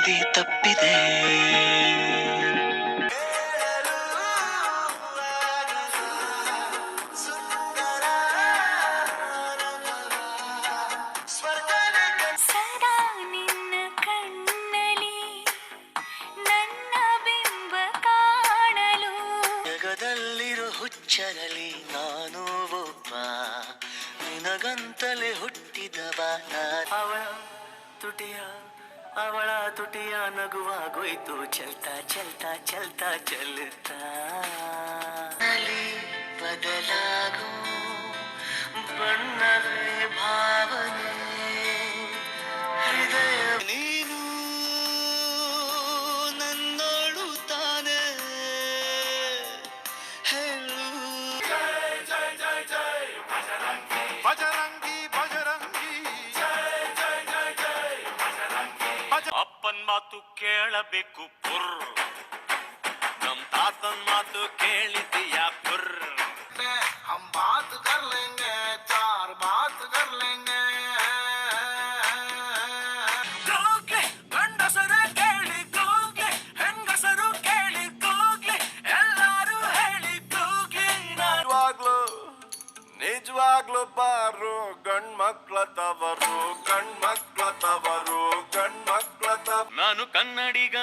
ಹಾದಿ ತಪ್ಪಿದೆ. ಸದಾ ನಿನ್ನ ಕಣ್ಣಲ್ಲಿ ನನ್ನ ಬಿಂಬ ಕಾಣಲು ಜಗದಲ್ಲಿರೋ ಹುಚ್ಚರಲಿ ನಾನು ಒಬ್ಬ, ನಿನಗಂತಲೇ ಹುಟ್ಟಿದವ. ಅವಳ ತುಟಿಯ ನಗುವಾಗೋಯ್ತು, ಚಲ್ತಾ ಚಲ್ತಾ ಚಲ್ತಾ ಚಲ್ತಾ. ಅಲ್ಲಿ ಬದಲಾಗೋ ಬಣ್ಣವೇ ಭಾವನೆ, ಹೃದಯ ನೀನು ನನ್ನೋಳು ತಾನೆ ಹೇಳು. ಬಜರಂಗಿ ಬಜರಂಗಿ ಅಪ್ಪನ್ ಮಾತು ಕೇಳಬೇಕು ಪುರ್, ನಮ್ ತಾತನ್ ಮಾತು ಕೇಳಿದೀಯ ಪುರ್. हम बात कर लेंगे, चार बात कर लेंगे. ಕೂಗ್ಲಿ ಗಂಡಸರು ಕೇಳಿ ಕೂಗ್ಲಿ, ಹೆಂಗಸರು ಕೇಳಿ ಕೂಗ್ಲಿ, ಎಲ್ಲರೂ ಹೇಳಿ ಕೂಗ್ಲಿ. ನಿಜವಾಗ್ಲು ಬಾರು ಗಂಡ್ಮಕ್ಳ ತವರು, ಗಂಡ್ಮಕ್ಳ ತವರು, ಗಂಡ್ಮಕ್ಳ ತವರು. ನಾನು ಕನ್ನಡಿಗ,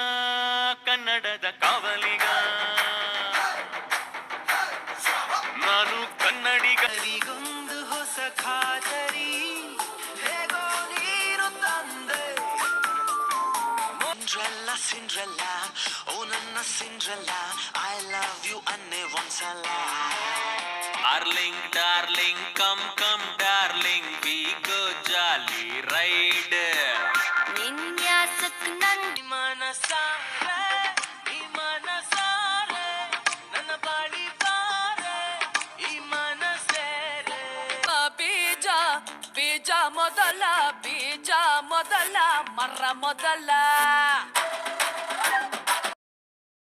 ಕನ್ನಡದ ಕಾವಲಿಗ. ನಾನು ಕನ್ನಡಿಗರಿಗೊಂದು ಹೊಸ ಖಾತರಿ, ಹೇಗೋ ನೀರು ತಂದೆ. ಸಿಂಡ್ರಲ್ಲ ಸಿಂಡ್ರಲ್ಲ ಓ ನನ್ನ ಸಿಂಡ್ರಲ್ಲ, ಐ ಲವ್ ಯು ಅನ್ನೆ ಒಂದ್ಸಲ. Darling darling come come darling, we go jolly ride. ವಿನ್ಯಾಸಕ್ ನನ್ ಮನಸಾರೆ ಈ ಮನಸಾರೆ, ನನ್ನ ಬಾಳಿ ಬಾರೆ ಈ ಮನಸೇರೆ. ಬೀಜ ಬೀಜ ಮೊದಲ, ಬೀಜ ಮೊದಲ, ಮರ ಮೊದಲ.